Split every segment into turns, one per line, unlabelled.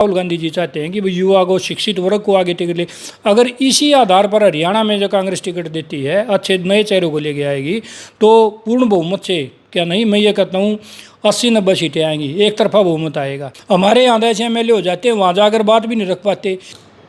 राहुल गांधी जी चाहते हैं कि भाई युवा को, शिक्षित वर्ग को आगे टिकट ले। अगर इसी आधार पर हरियाणा में जो कांग्रेस टिकट देती है, अच्छे नए चेहरों को लेके आएगी, तो पूर्ण बहुमत से, क्या नहीं, मैं ये कहता हूँ 80-90 सीटें आएंगी, एक तरफा बहुमत आएगा। हमारे यहाँ ऐसे एमएलए हो जाते हैं, वहाँ जाकर बात भी नहीं रख पाते।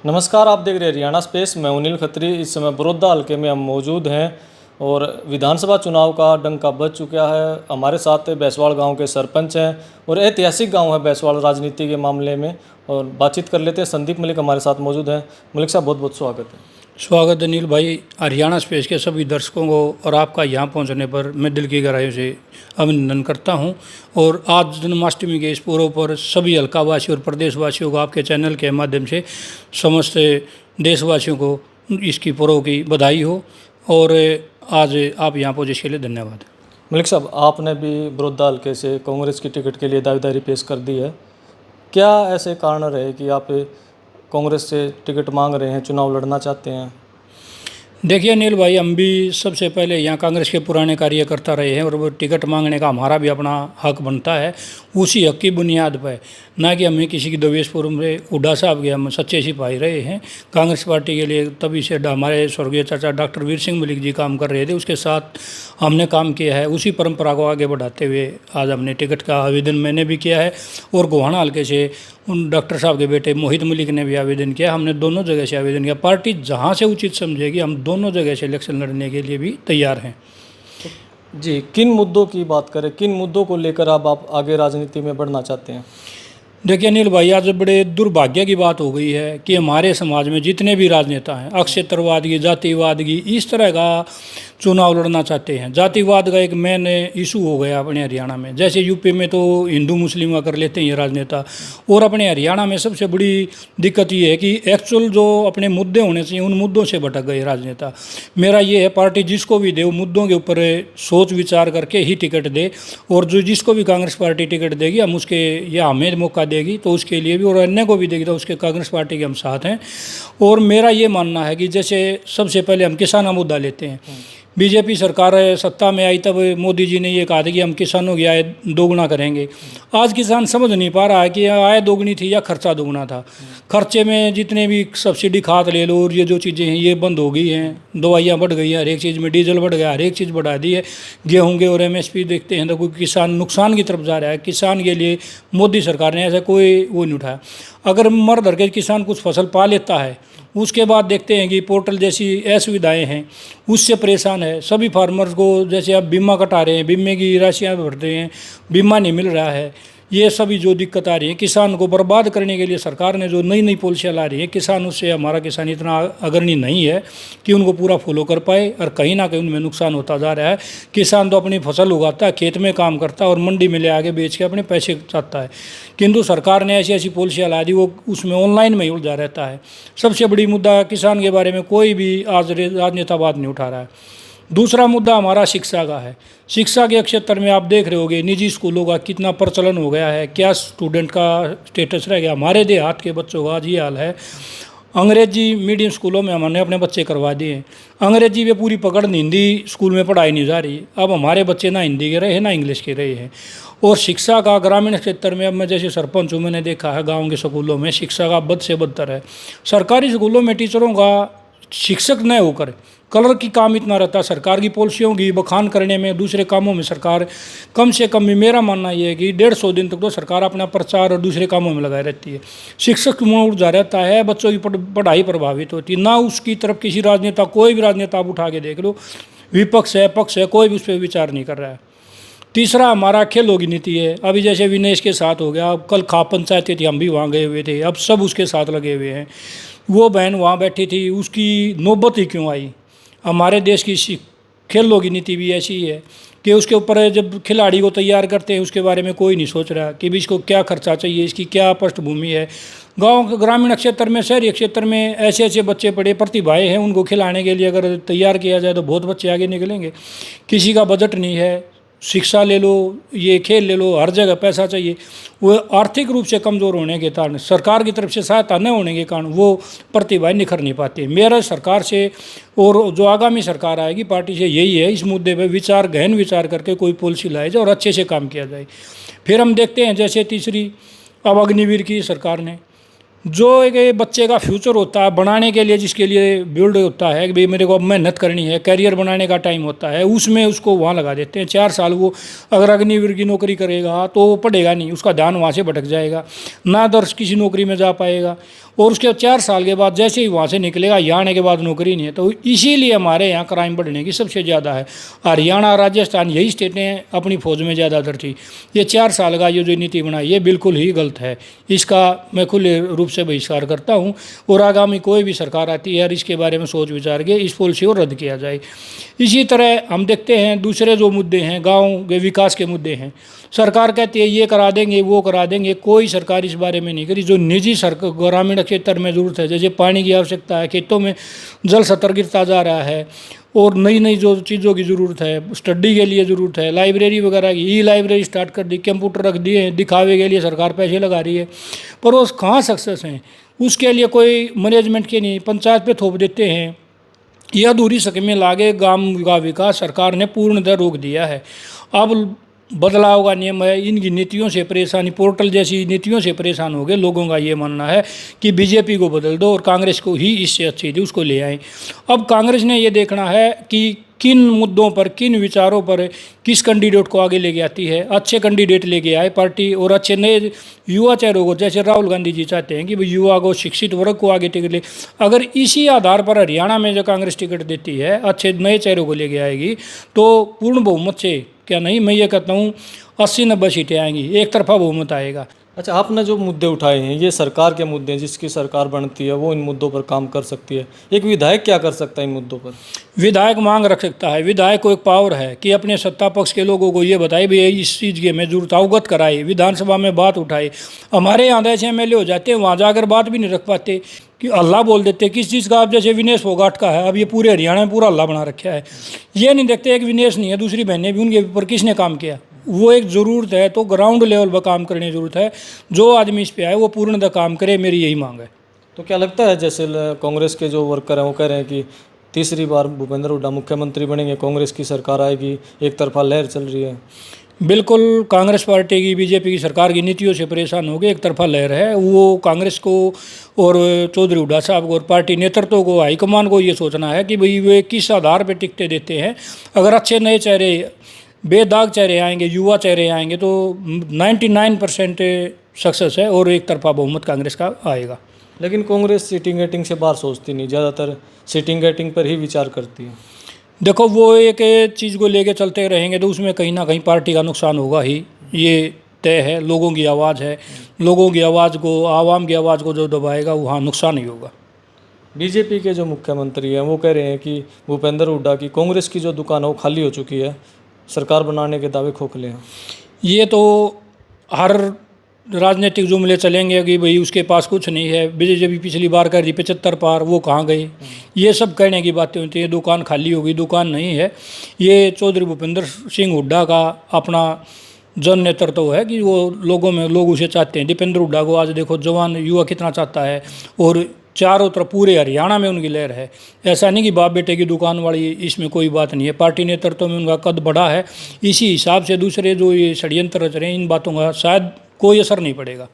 नमस्कार, आप देख रहे हैं हरियाणा स्पेस। मैं अनिल खत्री। इस समय बड़ौदा हल्के में हम मौजूद हैं और विधानसभा चुनाव का डंका बज चुका है। हमारे साथ बैसवाड़ गांव के सरपंच हैं और ऐतिहासिक गांव है बैसवाड़ राजनीति के मामले में, और बातचीत कर लेते हैं। संदीप मलिक हमारे साथ मौजूद हैं। मलिक साहब, बहुत बहुत स्वागत है।
स्वागत अनिल भाई, हरियाणा स्पेस के सभी दर्शकों को और आपका यहाँ पहुँचने पर मैं दिल की गहराइयों से अभिनंदन करता हूँ। और आज जन्माष्टमी के इस पर्व पर सभी हल्कावासी और प्रदेशवासियों को आपके चैनल के माध्यम से समस्त देशवासियों को इसकी पर्व की बधाई हो। और आज आप यहाँ पहुँचे इसके लिए धन्यवाद।
मलिक साहब, आपने भी बड़ौदा हल्के से कांग्रेस की टिकट के लिए दावेदारी पेश कर दी है। क्या ऐसे कारण रहे कि आप कांग्रेस से टिकट मांग रहे हैं, चुनाव लड़ना चाहते हैं?
देखिए अनिल भाई, हम भी सबसे पहले यहाँ कांग्रेस के पुराने कार्यकर्ता रहे हैं और वो टिकट मांगने का हमारा भी अपना हक बनता है। उसी हक की बुनियाद पर, ना कि हमें किसी की द्वेषपूर्व में उड़ा साहब के हम सच्चे सिपाही रहे हैं कांग्रेस पार्टी के लिए। तभी से हमारे स्वर्गीय चाचा डॉक्टर वीर सिंह मलिक जी काम कर रहे थे, उसके साथ हमने काम किया है। उसी परंपरा को आगे बढ़ाते हुए आज हमने टिकट का आवेदन मैंने भी किया है और गोहाना हल्के से उन डॉक्टर साहब के बेटे मोहित मलिक ने भी आवेदन किया। हमने दोनों जगह से आवेदन किया। पार्टी जहां से उचित समझेगी हम दोनों जगह से इलेक्शन लड़ने के लिए भी तैयार हैं।
जी, किन मुद्दों की बात करें, किन मुद्दों को लेकर आप आगे राजनीति में बढ़ना चाहते हैं?
देखिए अनिल भाई, आज बड़े दुर्भाग्य की बात हो गई है कि हमारे समाज में जितने भी राजनेता हैं, अक्षेत्रवाद की, जातिवाद की, इस तरह का चुनाव लड़ना चाहते हैं। जातिवाद का एक मेन इशू हो गया अपने हरियाणा में। जैसे यूपी में तो हिंदू मुस्लिम कर लेते हैं ये राजनेता, और अपने हरियाणा में सबसे बड़ी दिक्कत ये है कि एक्चुअल जो अपने मुद्दे होने चाहिए उन मुद्दों से भटक गए राजनेता। मेरा ये है, पार्टी जिसको भी दे वो मुद्दों के ऊपर सोच विचार करके ही टिकट दे, और जो जिसको भी कांग्रेस पार्टी टिकट देगी हम उसके, या हमें मौका देगी तो उसके लिए भी, और अन्य को भी देगी तो उसके कांग्रेस पार्टी के हम साथ हैं। और मेरा ये मानना है कि जैसे सबसे पहले हम किसान का मुद्दा लेते हैं। बीजेपी सरकार सत्ता में आई तब मोदी जी ने ये कहा था कि हम किसानों की आय दोगुना करेंगे। आज किसान समझ नहीं पा रहा है कि आय दोगुनी थी या खर्चा दोगुना था। खर्चे में जितने भी सब्सिडी, खाद ले लो, और ये जो चीज़ें हैं ये बंद हो गई हैं। दवाइयाँ बढ़ गई हैं, हर एक चीज़ में डीजल बढ़ गया, हर एक चीज़ बढ़ा दी है। गेहूँ के और एमएसपी देखते हैं तो कोई किसान नुकसान की तरफ जा रहा है। किसान के लिए मोदी सरकार ने ऐसा कोई वो नहीं उठाया। अगर मर धर के किसान कुछ फसल पा लेता है, उसके बाद देखते हैं कि पोर्टल जैसी असुविधाएं हैं, उससे परेशान है सभी फार्मर्स को। जैसे आप बीमा कटा रहे हैं, बीमे की राशियाँ भरते हैं, बीमा नहीं मिल रहा है। ये सभी जो दिक्कत आ रही है, किसान को बर्बाद करने के लिए सरकार ने जो नई नई पॉलिसियाँ ला रही है, किसान उससे, हमारा किसान इतना अग्रणी नहीं है कि उनको पूरा फॉलो कर पाए, और कहीं ना कहीं उनमें नुकसान होता जा रहा है। किसान तो अपनी फसल उगाता है, खेत में काम करता है और मंडी में ले आके बेच के अपने पैसे चाहता है, किंतु सरकार ने ऐसी ऐसी पॉलिसियाँ ला दी, वो उसमें ऑनलाइन में ही उलझा रहता है। सबसे बड़ी मुद्दा किसान के बारे में कोई भी आज राजनेता बात नहीं उठा रहा है। दूसरा मुद्दा हमारा शिक्षा का है। शिक्षा के क्षेत्र में आप देख रहे होंगे निजी स्कूलों का कितना प्रचलन हो गया है, क्या स्टूडेंट का स्टेटस रह गया। हमारे देहात के बच्चों का आज ये हाल है। अंग्रेजी मीडियम स्कूलों में हमने अपने बच्चे करवा दिए हैं। अंग्रेजी पे पूरी पकड़, हिंदी स्कूल में पढ़ाई नहीं जा रही। अब हमारे बच्चे ना हिंदी के रहे हैं ना इंग्लिश के रहे हैं। और शिक्षा का ग्रामीण क्षेत्र में, अब मैं जैसे सरपंच हूँ, मैंने देखा है गाँव के स्कूलों में शिक्षा का बद से बदतर है। सरकारी स्कूलों में टीचरों का शिक्षक न होकर कलर की काम इतना रहता है। सरकार की पॉलिसियों की बखान करने में, दूसरे कामों में सरकार कम से कम, मेरा मानना ये है कि 150 दिन तक तो सरकार अपना प्रचार और दूसरे कामों में लगाए रहती है। शिक्षक मुड़ जा रहता है, बच्चों की पढ़ाई प्रभावित होती है। ना उसकी तरफ किसी राजनेता, कोई भी राजनेता आप उठा के देख लो, विपक्ष है, पक्ष है, कोई भी उस पर विचार नहीं कर रहा है। तीसरा हमारा खेलों की नीति है। अभी जैसे विनेश के साथ हो गया, कल खाप पंचायती थी, हम भी वहाँ गए हुए थे, अब सब उसके साथ लगे हुए हैं। वो बहन वहाँ बैठी थी, उसकी नौबत ही क्यों आई? हमारे देश की खेलों की नीति भी ऐसी ही है कि उसके ऊपर जब खिलाड़ी को तैयार करते हैं उसके बारे में कोई नहीं सोच रहा कि भी इसको क्या खर्चा चाहिए, इसकी क्या पृष्ठभूमि है। गांव ग्रामीण क्षेत्र में, शहरी क्षेत्र में ऐसे ऐसे बच्चे पड़े प्रतिभाएं हैं, उनको खिलाने के लिए अगर तैयार किया जाए तो बहुत बच्चे आगे निकलेंगे। किसी का बजट नहीं है, शिक्षा ले लो, ये खेल ले लो, हर जगह पैसा चाहिए। वो आर्थिक रूप से कमज़ोर होने के कारण, सरकार की तरफ से सहायता न होने के कारण वो प्रतिभाएं निखर नहीं पाती। मेरा सरकार से और जो आगामी सरकार आएगी पार्टी से यही है, इस मुद्दे पर विचार, गहन विचार करके कोई पॉलिसी लाई जाए और अच्छे से काम किया जाए। फिर हम देखते हैं जैसे तीसरी, अब अग्निवीर की सरकार ने जो एक ये बच्चे का फ्यूचर होता है बनाने के लिए, जिसके लिए बिल्ड होता है कि भाई मेरे को अब मेहनत करनी है, करियर बनाने का टाइम होता है, उसमें उसको वहाँ लगा देते हैं। 4 साल वो अगर अग्निवीर की नौकरी करेगा तो वो पढ़ेगा नहीं, उसका ध्यान वहाँ से भटक जाएगा, ना दर्श किसी नौकरी में जा पाएगा। और उसके 4 साल के बाद जैसे ही वहाँ से निकलेगा, यहाँ आने के बाद नौकरी नहीं है। तो इसीलिए हमारे यहाँ क्राइम बढ़ने की सबसे ज़्यादा है। हरियाणा, राजस्थान, यही स्टेटें अपनी फौज में ज़्यादातर थी। ये 4 साल का ये जो नीति बनाई, ये बिल्कुल ही गलत है। इसका मैं खुले रूप से बहिष्कार करता हूँ और आगामी कोई भी सरकार आती है और इसके बारे में सोच विचार के इस पॉलिसी को रद्द किया जाए। इसी तरह हम देखते हैं दूसरे जो मुद्दे हैं, गाँव के विकास के मुद्दे हैं, सरकार कहती है ये करा देंगे, वो करा देंगे, कोई सरकार इस बारे में नहीं करी। जो निजी सरकार ग्रामीण क्षेत्र में ज़रूरत है, जैसे पानी की आवश्यकता है, खेतों में जल स्तर गिरता जा रहा है, और नई नई जो चीज़ों की ज़रूरत है, स्टडी के लिए ज़रूरत है, लाइब्रेरी वगैरह की, ई लाइब्रेरी स्टार्ट कर दी, कंप्यूटर रख दिए हैं, दिखावे के लिए सरकार पैसे लगा रही है, पर वो कहाँ सक्सेस हैं? उसके लिए कोई मैनेजमेंट के नहीं, पंचायत पे थोप देते हैं। ये अधूरी स्कीमें लागे गांव का विकास सरकार ने पूर्णतः रोक दिया है। अब बदलाव का नियम है, इनकी नीतियों से परेशानी, पोर्टल जैसी नीतियों से परेशान हो गए। लोगों का ये मानना है कि बीजेपी को बदल दो और कांग्रेस को ही इससे अच्छी थी उसको ले आए। अब कांग्रेस ने ये देखना है कि किन मुद्दों पर, किन विचारों पर किस कैंडिडेट को आगे लेके आती है। अच्छे कैंडिडेट लेके आए पार्टी, और अच्छे नए युवा चेहरों को, जैसे राहुल गांधी जी चाहते हैं कि भाई युवा को, शिक्षित वर्ग को आगे टिकट ले। अगर इसी आधार पर हरियाणा में जो कांग्रेस टिकट देती है, अच्छे नए चेहरों को लेके आएगी, तो पूर्ण बहुमत से, क्या नहीं, मैं ये कहता हूँ 80-90 सीटें आएंगी, एक तरफा बहुमत आएगा।
अच्छा, आपने जो मुद्दे उठाए हैं ये सरकार के मुद्दे हैं, जिसकी सरकार बनती है वो इन मुद्दों पर काम कर सकती है। एक विधायक क्या कर सकता है इन मुद्दों पर?
विधायक मांग रख सकता है। विधायक को एक पावर है कि अपने सत्ता पक्ष के लोगों को ये बताए भी इस चीज़ की हमें जरूरत, अवगत कराए, विधानसभा में बात उठाए। हमारे यहाँ ऐसे एमएलए हो जाते हैं, वहाँ जाकर बात भी नहीं रख पाते कि अल्लाह बोल देते किस चीज़ का। अब जैसे विनेश फोगाट का है, अब ये पूरे हरियाणा में पूरा अल्लाह बना रखा है। ये नहीं देखते एक विनेश नहीं है, दूसरी बहनें भी, उनके ऊपर किसने काम किया। वो एक ज़रूरत है, तो ग्राउंड लेवल पर काम करने की ज़रूरत है। जो आदमी इस पे आए वो पूर्णतः काम करे, मेरी यही मांग है।
तो क्या लगता है, जैसे कांग्रेस के जो वर्कर हैं वो कह रहे हैं कि तीसरी बार भूपेंद्र हुड्डा मुख्यमंत्री बनेंगे, कांग्रेस की सरकार आएगी, एक तरफा लहर चल रही है?
बिल्कुल, कांग्रेस पार्टी की, बीजेपी की सरकार की नीतियों से परेशान हो गए, एक तरफा लहर है। वो कांग्रेस को और चौधरी हुड्डा साहब को और पार्टी नेतृत्व को, हाईकमान को ये सोचना है कि भाई वे किस आधार पर टिकटें देते हैं। अगर अच्छे नए चेहरे, बेदाग चेहरे आएंगे, युवा चेहरे आएंगे, तो 99% सक्सेस है और एक तरफा बहुमत कांग्रेस का आएगा।
लेकिन कांग्रेस सीटिंग गेटिंग से बाहर सोचती नहीं, ज़्यादातर सीटिंग गेटिंग पर ही विचार करती है।
देखो, वो एक चीज़ को लेके चलते रहेंगे तो उसमें कहीं ना कहीं पार्टी का नुकसान होगा ही, ये तय है। लोगों की आवाज़ है, लोगों की आवाज़ को, आवाम की आवाज़ को जो दबाएगा वहाँ नुकसान ही होगा।
बीजेपी के जो मुख्यमंत्री हैं वो कह रहे हैं कि भूपेंद्र हुड्डा की कांग्रेस की जो दुकान है वो खाली हो चुकी है, सरकार बनाने के दावे खोखले हैं।
ये तो हर राजनीतिक जुमले चलेंगे कि भाई उसके पास कुछ नहीं है, बीजेपी पिछली बार कर दी 75 पार, वो कहाँ गए। ये सब कहने की बातें होती हैं। दुकान खाली होगी, दुकान नहीं है। ये चौधरी भूपेंद्र सिंह हुड्डा का अपना जन नेतृत्व है कि वो लोगों में, लोग उसे चाहते हैं। दीपेंद्र हुड्डा को आज देखो, जवान युवा कितना चाहता है, और चारों तरफ पूरे हरियाणा में उनकी लहर है। ऐसा नहीं कि बाप बेटे की दुकान वाली, इसमें कोई बात नहीं है। पार्टी नेतृत्व में उनका कद बढ़ा है। इसी हिसाब से दूसरे जो ये षड्यंत्र रच रहे हैं, इन बातों का शायद कोई असर नहीं पड़ेगा।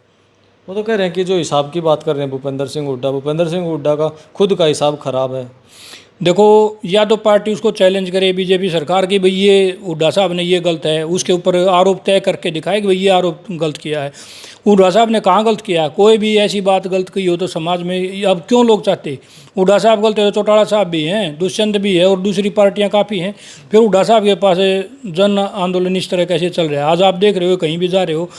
वो तो कह रहे हैं कि जो हिसाब की बात कर रहे हैं भूपेंद्र सिंह हुड्डा का खुद का हिसाब खराब है।
देखो, या तो पार्टी उसको चैलेंज करे, बीजेपी सरकार की, भाई ये हुड्डा साहब ने ये गलत है, उसके ऊपर आरोप तय करके दिखाए कि भाई ये आरोप गलत किया है। हुड्डा साहब ने कहाँ गलत किया? कोई भी ऐसी बात गलत की हो तो समाज में अब क्यों लोग चाहते? हुड्डा साहब गलत है तो चौटाला साहब भी हैं, दुष्यंत भी है, और दूसरी पार्टियां काफ़ी हैं। फिर हुड्डा साहब के पास जन आंदोलन इस तरह कैसे चल रहा है? आज आप देख रहे हो, कहीं भी जा रहे हो,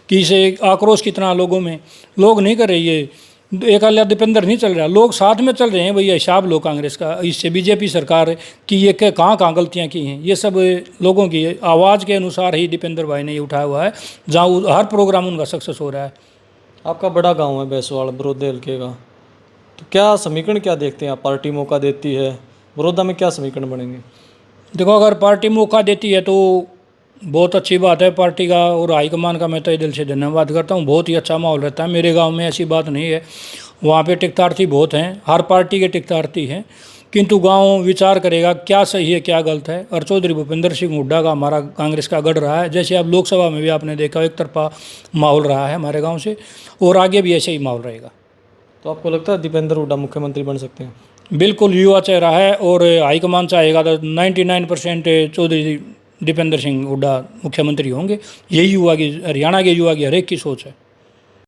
कि इसे आक्रोश कितना लोगों में। लोग नहीं कर रहे, ये एक अल्लाह दीपेंद्र नहीं चल रहा, लोग साथ में चल रहे हैं। भैया हिसाब लो कांग्रेस का, इससे बीजेपी सरकार की ये कहाँ कहाँ गलतियाँ की हैं, ये सब लोगों की आवाज़ के अनुसार ही दीपेंद्र भाई ने ये उठाया हुआ है, जहाँ हर प्रोग्राम उनका सक्सेस हो रहा है।
आपका बड़ा गांव है बैसवाड़, बड़ौदा हल्के का, तो क्या समीकरण क्या देखते हैं आप? पार्टी मौका देती है, बड़ौदा में क्या समीकरण बनेंगे?
देखो, अगर पार्टी मौका देती है तो बहुत अच्छी बात है। पार्टी का और हाईकमान का मैं तहे दिल से धन्यवाद करता हूँ। बहुत ही अच्छा माहौल रहता है। मेरे गांव में ऐसी बात नहीं है, वहाँ पे टिकटार्थी बहुत हैं, हर पार्टी के टिकटार्थी हैं, किंतु गांव विचार करेगा क्या सही है क्या गलत है। और चौधरी भूपेंद्र सिंह हुड्डा का, हमारा कांग्रेस का गढ़ रहा है। जैसे अब लोकसभा में भी आपने देखा, एक तरफा माहौल रहा है हमारे गाँव से, और आगे भी ऐसे ही माहौल रहेगा।
तो आपको लगता है दीपेंद्र हुड्डा मुख्यमंत्री बन सकते हैं?
बिल्कुल युवा चेहरा है और हाईकमान चाहेगा तो 99% चौधरी दीपेंद्र सिंह हुड्डा मुख्यमंत्री होंगे। यही युवा की, हरियाणा के युवा की हर एक की सोच है।